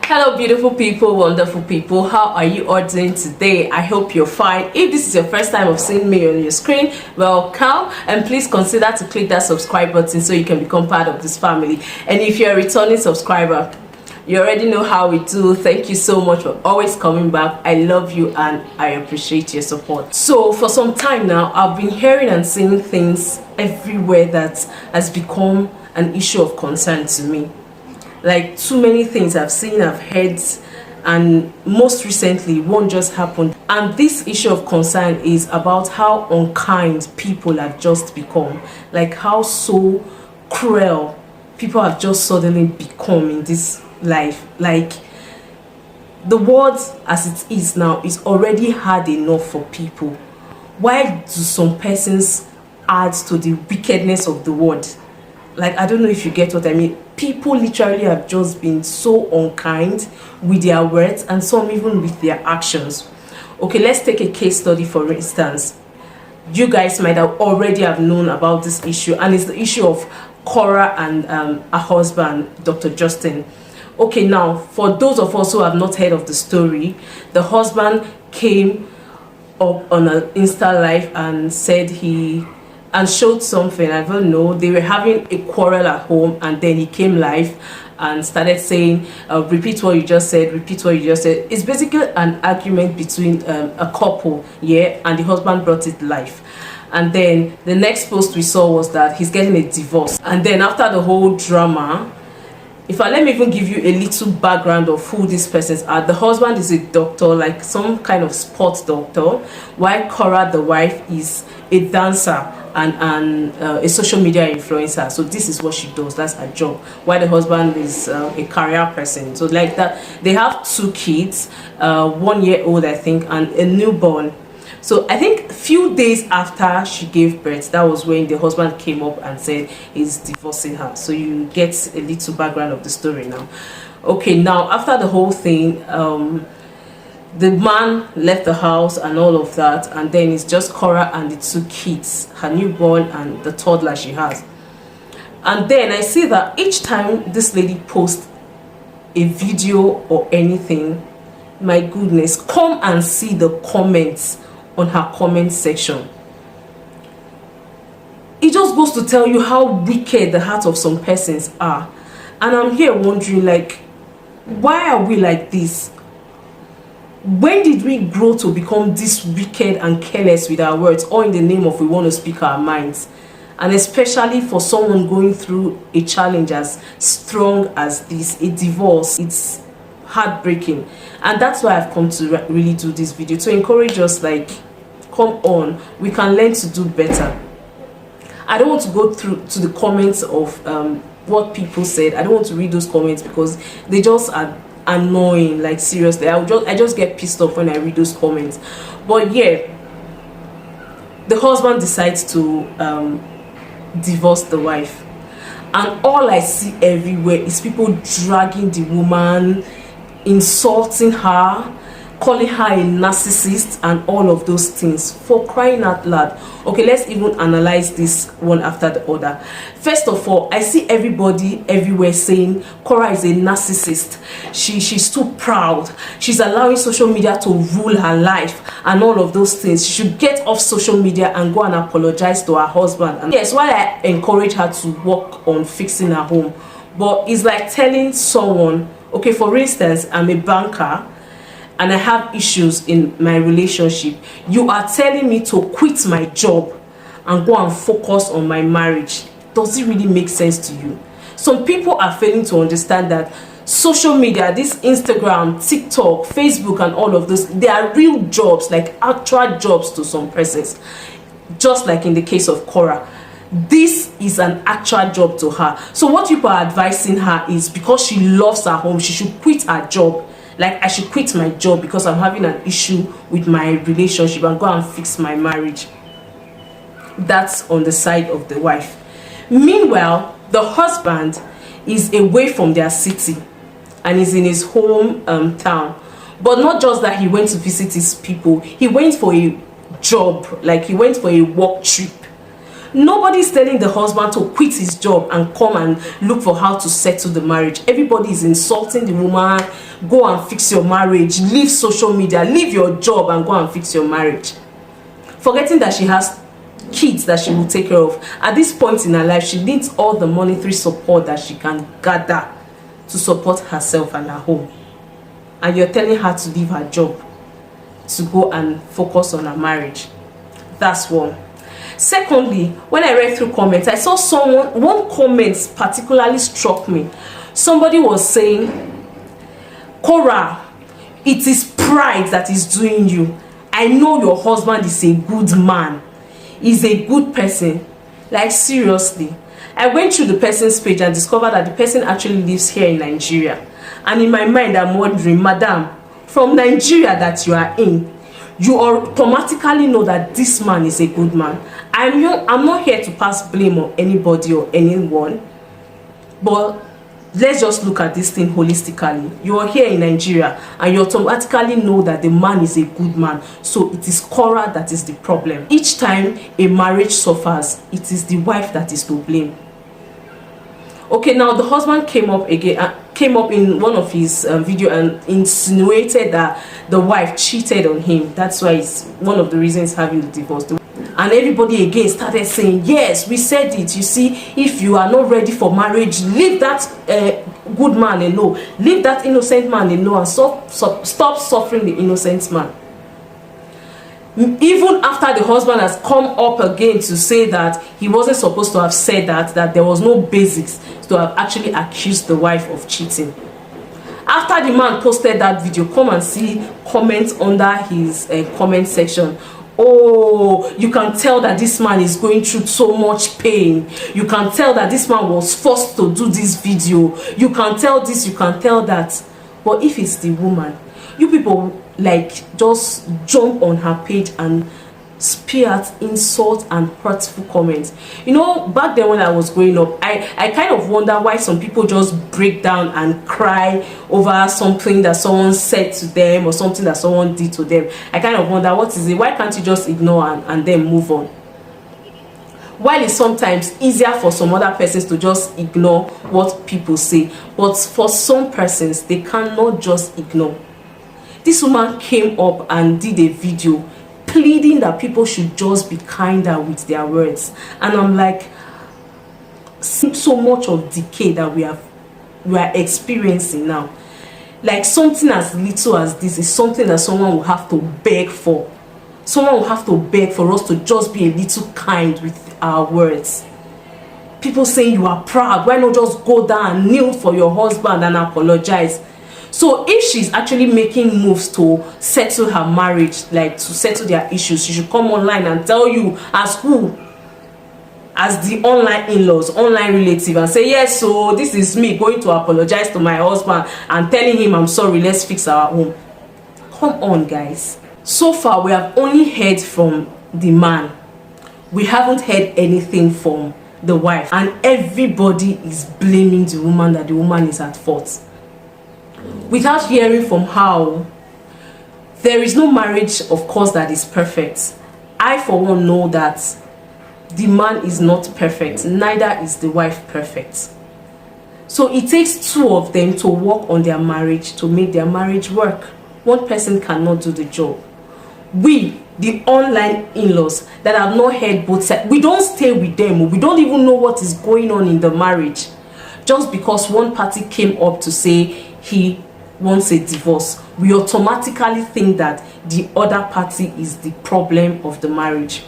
Hello beautiful people, wonderful people, how are you all doing today? I hope you're fine. If this is your first time of seeing me on your screen, welcome, and please consider to click that subscribe button so you can become part of this family. And if you're a returning subscriber, you already know how we do. Thank you so much for always coming back. I love you and I appreciate your support. So for some time now, I've been hearing and seeing things everywhere that has become an issue of concern to me. Like too many things I've seen, I've heard, and most recently one just happened. And this issue of concern is about how unkind people have just become. Like how so cruel people have just suddenly become in this life. Like the world as it is now is already hard enough for people. Why do some persons add to the wickedness of the world? Like, I don't know if you get what I mean. People literally have just been so unkind with their words and some even with their actions. Okay, let's take a case study for instance. You guys might have already have known about this issue, and it's the issue of Cora and her husband, Dr. Justin. Okay, now for those of us who have not heard of the story, the husband came up on an Insta live and said and showed something. I don't know, they were having a quarrel at home, and then he came live and started saying, repeat what you just said, repeat what you just said. It's basically an argument between a couple, yeah, and the husband brought it live. And then the next post we saw was that he's getting a divorce. And then after the whole drama, let me even give you a little background of who these persons are. The husband is a doctor, like some kind of sports doctor, while Cora, the wife, is a dancer and a social media influencer. So this is what she does, that's her job, while the husband is a career person. So like that, they have 2 kids, 1-year-old I think and a newborn. So I think a few days after she gave birth, that was when the husband came up and said he's divorcing her. So you get a little background of the story now. Okay, now after the whole thing, the man left the house and all of that, and then it's just Cora and the 2 kids, her newborn and the toddler she has. And then I see that each time this lady posts a video or anything, my goodness, come and see the comments on her comment section. It just goes to tell you how wicked the heart of some persons are. And I'm here wondering, like, why are we like this? When did we grow to become this wicked and careless with our words, or in the name of we want to speak our minds? And especially for someone going through a challenge as strong as this, a divorce, it's heartbreaking. And that's why I've come to really do this video, to encourage us, like, come on, we can learn to do better. I don't want to go through to the comments of what people said. I don't want to read those comments because they just are annoying, like seriously. I just get pissed off when I read those comments. But yeah, the husband decides to divorce the wife, and all I see everywhere is people dragging the woman, insulting her, calling her a narcissist and all of those things. For crying out loud. Okay, let's even analyze this one after the other. First of all, I see everybody everywhere saying Cora is a narcissist. She's too proud. She's allowing social media to rule her life and all of those things. She should get off social media and go and apologize to her husband. And yes, why I encourage her to work on fixing her home. But it's like telling someone, okay, for instance, I'm a banker and I have issues in my relationship. You are telling me to quit my job and go and focus on my marriage. Does it really make sense to you? Some people are failing to understand that social media, this Instagram, TikTok, Facebook and all of those, they are real jobs, like actual jobs to some persons. Just like in the case of Cora, this is an actual job to her. So what people are advising her is, because she loves her home, she should quit her job. Like, I should quit my job because I'm having an issue with my relationship and go and fix my marriage. That's on the side of the wife. Meanwhile, the husband is away from their city and is in his home town. But not just that he went to visit his people, he went for a job, like he went for a work trip. Nobody's telling the husband to quit his job and come and look for how to settle the marriage. Everybody is insulting the woman. Go and fix your marriage. Leave social media. Leave your job and go and fix your marriage. Forgetting that she has kids that she will take care of. At this point in her life, she needs all the monetary support that she can gather to support herself and her home. And you're telling her to leave her job to go and focus on her marriage. That's one. Secondly, when I read through comments, I saw one comment particularly struck me. Somebody was saying, Cora, it is pride that is doing you. I know your husband is a good man. He's a good person. Like, seriously. I went through the person's page and discovered that the person actually lives here in Nigeria. And in my mind, I'm wondering, madam, from Nigeria that you are in, you automatically know that this man is a good man. I'm not here to pass blame on anybody or anyone, but let's just look at this thing holistically. You are here in Nigeria and you automatically know that the man is a good man. So it is Cora that is the problem. Each time a marriage suffers, it is the wife that is to blame. Okay, now the husband came up in one of his video and insinuated that the wife cheated on him. That's why it's one of the reasons having the divorce. And everybody again started saying, yes, we said it. You see, if you are not ready for marriage, leave that good man alone. Leave that innocent man alone and stop suffering the innocent man. Even after the husband has come up again to say that he wasn't supposed to have said that there was no basis to have actually accused the wife of cheating. After the man posted that video, come and see comments under his comment section. Oh, you can tell that this man is going through so much pain. You can tell that this man was forced to do this video. You can tell this, you can tell that. But if it's the woman, you people like just jump on her page and spew out insult and hurtful comments. You know, back then when I was growing up, I kind of wonder why some people just break down and cry over something that someone said to them or something that someone did to them. I kind of wonder, what is it? Why can't you just ignore and then move on? While it's sometimes easier for some other persons to just ignore what people say, but for some persons, they cannot just ignore. This woman came up and did a video pleading that people should just be kinder with their words. And I'm like, so much of decay that we are experiencing now. Like, something as little as this is something that someone will have to beg for. Someone will have to beg for us to just be a little kind with our words. People saying you are proud, why not just go down and kneel for your husband and apologize? So if she's actually making moves to settle her marriage, like to settle their issues, she should come online and tell you as who? As the online in-laws, online relative, and say, yes, so this is me going to apologize to my husband and telling him I'm sorry, let's fix our home. Come on, guys. So far, we have only heard from the man. We haven't heard anything from the wife. And everybody is blaming the woman, that the woman is at fault. Without hearing from how, there is no marriage, of course, that is perfect. I, for one, know that the man is not perfect, neither is the wife perfect. So it takes two of them to work on their marriage, to make their marriage work. One person cannot do the job. We, the online in-laws that have not heard both sides, we don't stay with them. We don't even know what is going on in the marriage. Just because one party came up to say he wants a divorce, we automatically think that the other party is the problem of the marriage.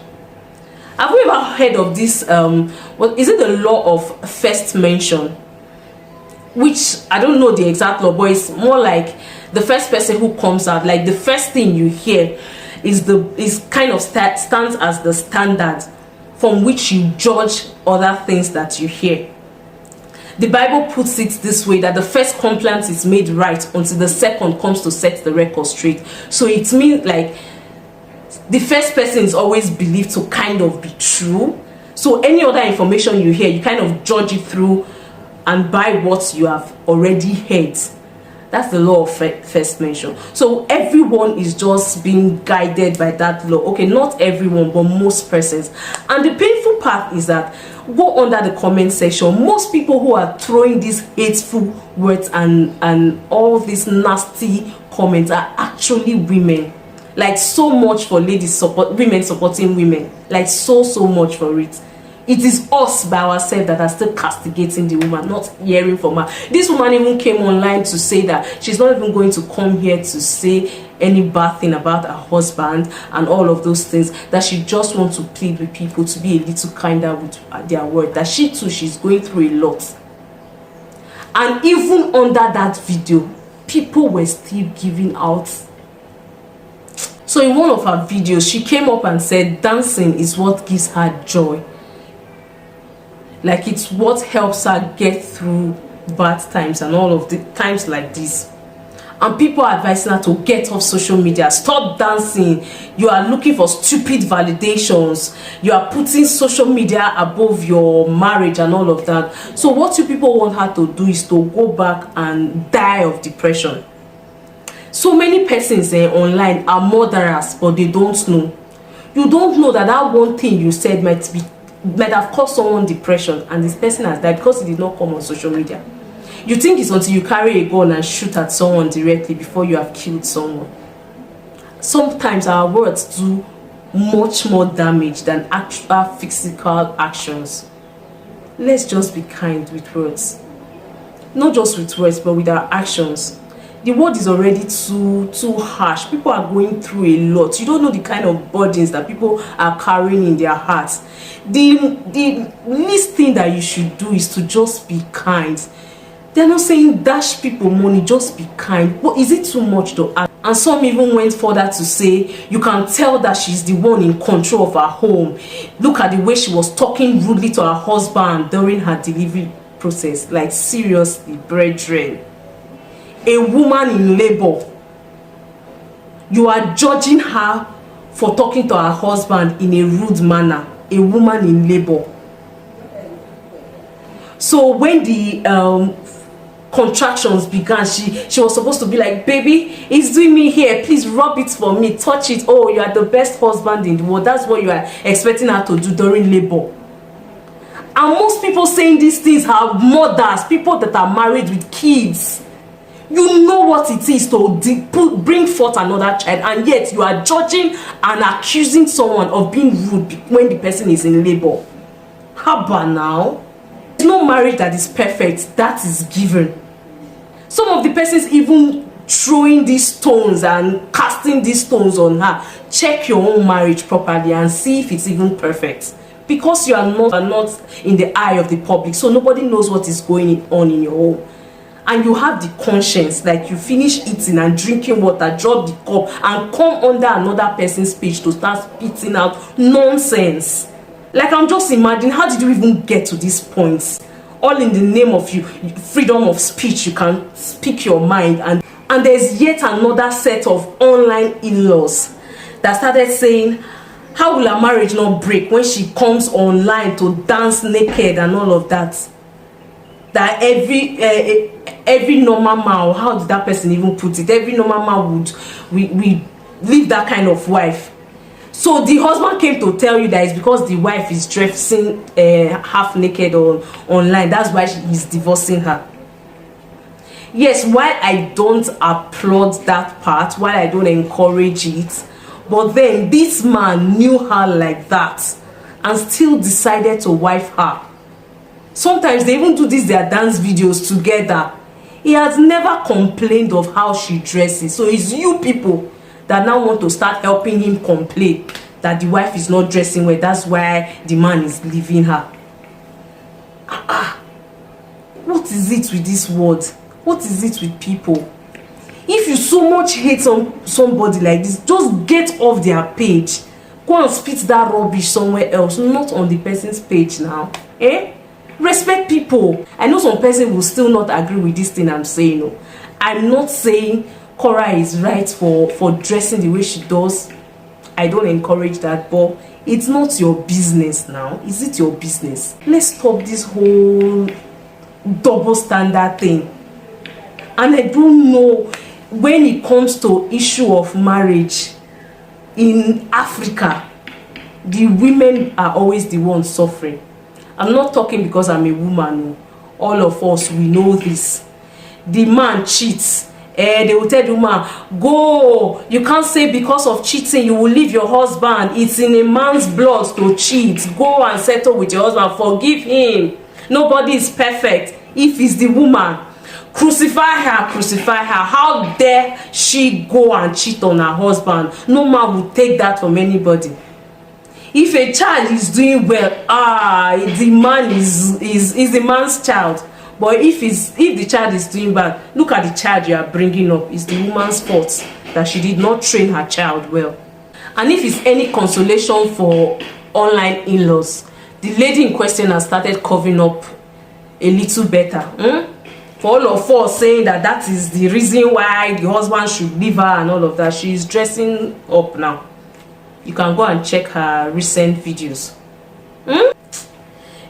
Have we ever heard of this, what is it, the law of first mention? Which, I don't know the exact law, but it's more like the first person who comes out, like the first thing you hear is kind of stands as the standard from which you judge other things that you hear. The Bible puts it this way, that the first complaint is made right until the second comes to set the record straight. So it means like the first person is always believed to kind of be true. So any other information you hear, you kind of judge it through and by what you have already heard. That's the law of first mention. So everyone is just being guided by that law. Okay, not everyone, but most persons. And the painful part is that, go under the comment section, most people who are throwing these hateful words and all these nasty comments are actually women. Like, so much for ladies women supporting women, like so much for it. It is us by ourselves that are still castigating the woman, not hearing from her. This woman even came online to say that she's not even going to come here to say any bad thing about her husband and all of those things, that she just wants to plead with people to be a little kinder with their word, that she too, she's going through a lot. And even under that video, people were still giving out. So in one of her videos, she came up and said dancing is what gives her joy. Like, it's what helps her get through bad times and all of the times like this. And people are advising her to get off social media, stop dancing. You are looking for stupid validations. You are putting social media above your marriage and all of that. So what you people want her to do is to go back and die of depression. So many persons online are murderers, but they don't know. You don't know that that one thing you said might have caused someone depression, and this person has died because it did not come on social media. You think it's until you carry a gun and shoot at someone directly before you have killed someone. Sometimes our words do much more damage than actual physical actions. Let's just be kind with words. Not just with words, but with our actions. The world is already too harsh. People are going through a lot. You don't know the kind of burdens that people are carrying in their hearts. The least thing that you should do is to just be kind. They're not saying dash people money, just be kind. But is it too much to ask? And some even went further to say you can tell that she's the one in control of her home. Look at the way she was talking rudely to her husband during her delivery process. Like, seriously, brethren. A woman in labor, you are judging her for talking to her husband in a rude manner. A woman in labor. So when the contractions began, she was supposed to be like, baby, it's doing me here, please rub it for me, touch it. Oh, you are the best husband in the world. That's what you are expecting her to do during labor. And most people saying these things are mothers, people that are married with kids. You know what it is to bring forth another child, and yet you are judging and accusing someone of being rude when the person is in labor. How about now? There's no marriage that is perfect. That is given. Some of the persons even throwing these stones and casting these stones on her. Check your own marriage properly and see if it's even perfect. Because you are not in the eye of the public, so nobody knows what is going on in your home. And you have the conscience, like you finish eating and drinking water, drop the cup and come under another person's page to start spitting out nonsense. Like, I'm just imagining, how did you even get to this point? All in the name of freedom of speech. You can speak your mind. And there's yet another set of online in-laws that started saying, how will a marriage not break when she comes online to dance naked and all of that? That every normal man, how did that person even put it? Every normal man would leave that kind of wife. So the husband came to tell you that it's because the wife is dressing half naked online. That's why he's divorcing her. Yes, while I don't applaud that part, while I don't encourage it, but then this man knew her like that and still decided to wife her. Sometimes they even do their dance videos together. He has never complained of how she dresses. So it's you people that now want to start helping him complain that the wife is not dressing well. That's why the man is leaving her. What is it with this word? What is it with people? If you so much hate somebody like this, just get off their page. Go and spit that rubbish somewhere else, not on the person's page now. Respect people. I know some person will still not agree with this thing I'm saying. No. I'm not saying Cora is right for dressing the way she does. I don't encourage that, but it's not your business now. Is it your business? Let's stop this whole double standard thing. And I don't know, when it comes to issue of marriage in Africa, the women are always the ones suffering. I'm not talking because I'm a woman. All of us, we know this. The man cheats. They will tell the woman, go. You can't say because of cheating you will leave your husband. It's in a man's blood to cheat. Go and settle with your husband. Forgive him. Nobody is perfect. If it's the woman, crucify her, crucify her. How dare she go and cheat on her husband? No man will take that from anybody. If a child is doing well, the man is the man's child. But if the child is doing bad, look at the child you are bringing up. It's the woman's fault that she did not train her child well. And if it's any consolation for online in-laws, the lady in question has started covering up a little better. For all of us saying that is the reason why the husband should leave her and all of that, she is dressing up now. You can go and check her recent videos.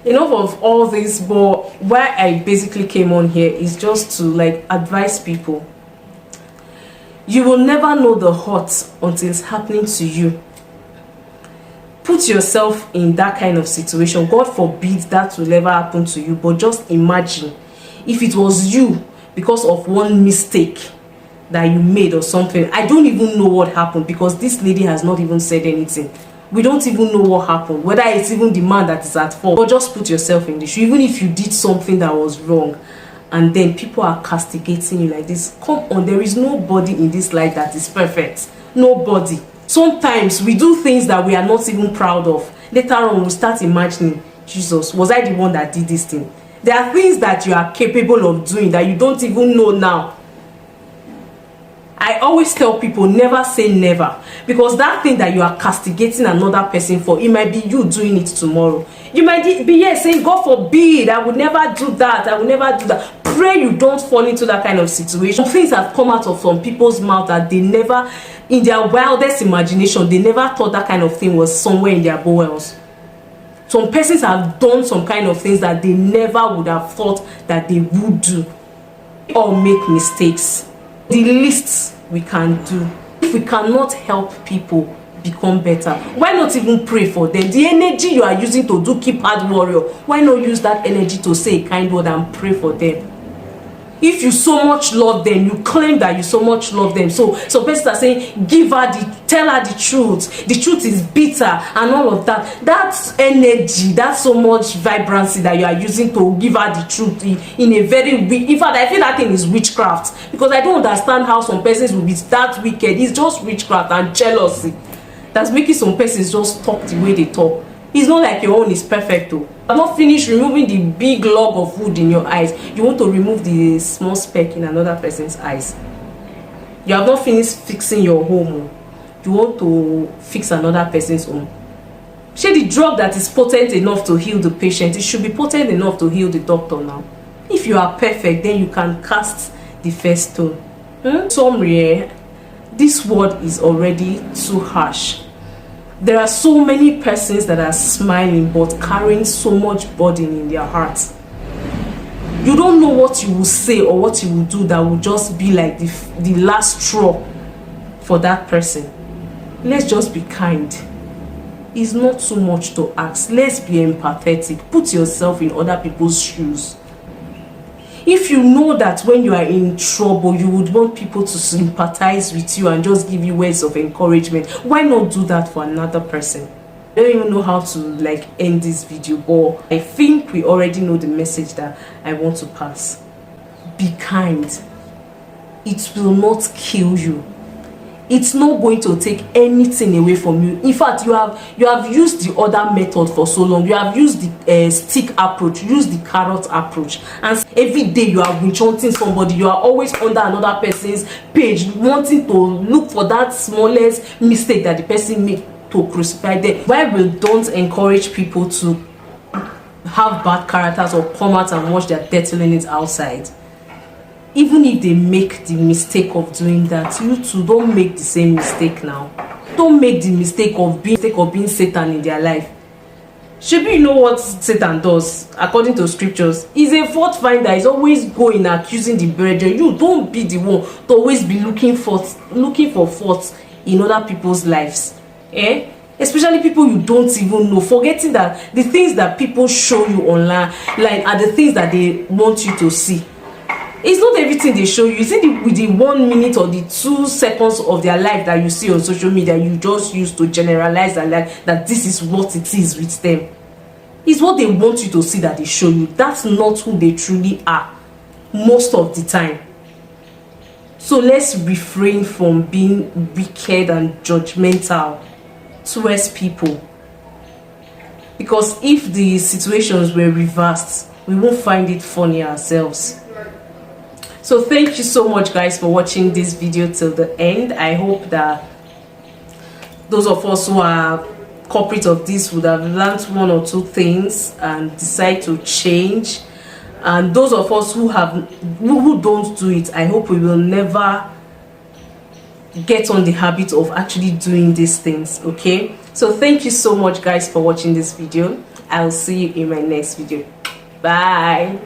Enough of all this, but why I basically came on here is just to like advise people. You will never know the hurt until it's happening to you. Put yourself in that kind of situation. God forbid that will ever happen to you, but just imagine if it was you because of one mistake that you made or something. I don't even know what happened because this lady has not even said anything. We don't even know what happened, whether it's even the man that is at fault. But just put yourself in the shoe. Even if you did something that was wrong and then people are castigating you like this, come on, there is nobody in this life that is perfect. Nobody. Sometimes we do things that we are not even proud of. Later on we start imagining, Jesus, was I the one that did this thing? There are things that you are capable of doing that you don't even know now. I always tell people, never say never, because that thing that you are castigating another person for, it might be you doing it tomorrow. You might be here saying, God forbid, I would never do that, I would never do that. Pray you don't fall into that kind of situation. Things have come out of some people's mouth that they never, in their wildest imagination, they never thought that kind of thing was somewhere in their bowels. Some persons have done some kind of things that they never would have thought that they would do. We all make mistakes. The least we can do, if we cannot help people become better, why not even pray for them? The energy you are using to do keypad warrior, why not use that energy to say a kind word and pray for them? If you so much love them, you claim that you so much love them. So people are saying, tell her the truth. The truth is bitter and all of that. That's energy, that's so much vibrancy that you are using to give her the truth in a very weak. In fact, I feel that thing is witchcraft, because I don't understand how some persons will be that wicked. It's just witchcraft and jealousy that's making some persons just talk the way they talk. It's not like your own is perfect though. You have not finished removing the big log of wood in your eyes. You want to remove the small speck in another person's eyes. You have not finished fixing your home. You want to fix another person's home. Share the drug that is potent enough to heal the patient, it should be potent enough to heal the doctor now. If you are perfect, then you can cast the first stone. Summary, this word is already too harsh. There are so many persons that are smiling but carrying so much burden in their hearts. You don't know what you will say or what you will do that will just be like the last straw for that person. Let's just be kind. It's not too much to ask. Let's be empathetic. Put yourself in other people's shoes. If you know that when you are in trouble, you would want people to sympathize with you and just give you words of encouragement, why not do that for another person? I don't even know how to like end this video, but I think we already know the message that I want to pass. Be kind. It will not kill you. It's not going to take anything away from you. In fact, you have used the other method for so long. You have used the stick approach, used the carrot approach, and every day you are enchanting somebody. You are always under another person's page, wanting to look for that smallest mistake that the person made to crucify them. Why we don't encourage people to have bad characters or come out and wash their dirty linens outside? Even if they make the mistake of doing that, you too don't make the same mistake now. Don't make the mistake of being Satan in their life. Shebi, you know what Satan does according to scriptures? He's a fault finder. He's always going accusing the brethren. You don't be the one to always be looking for faults in other people's lives, especially people you don't even know, forgetting that the things that people show you online like are the things that they want you to see. It's not everything they show you. Is it with the 1 minute or the 2 seconds of their life that you see on social media you just use to generalize their life that this is what it is with them? It's what they want you to see that they show you. That's not who they truly are most of the time. So let's refrain from being wicked and judgmental towards people, because if the situations were reversed, we won't find it funny ourselves. So thank you so much, guys, for watching this video till the end. I hope that those of us who are culprits of this would have learned 1 or 2 things and decide to change. And those of us who don't do it, I hope we will never get on the habit of actually doing these things. Okay, so thank you so much, guys, for watching this video. I'll see you in my next video. Bye.